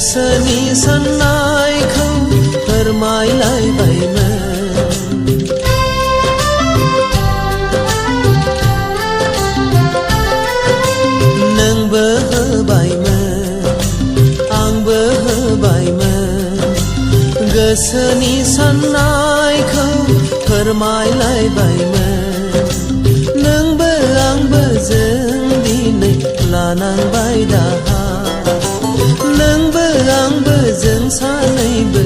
गोसोनि साननायखौ फोरमायलायबायमोन। नोंबो होबायमोन आंबो होबायमोन गोसोनि साननायखौ फोरमायलायबायमोन। नोंबो आंबो जों दिनै लानांबाय दाहा। नोंबो आंबो जों सानैबो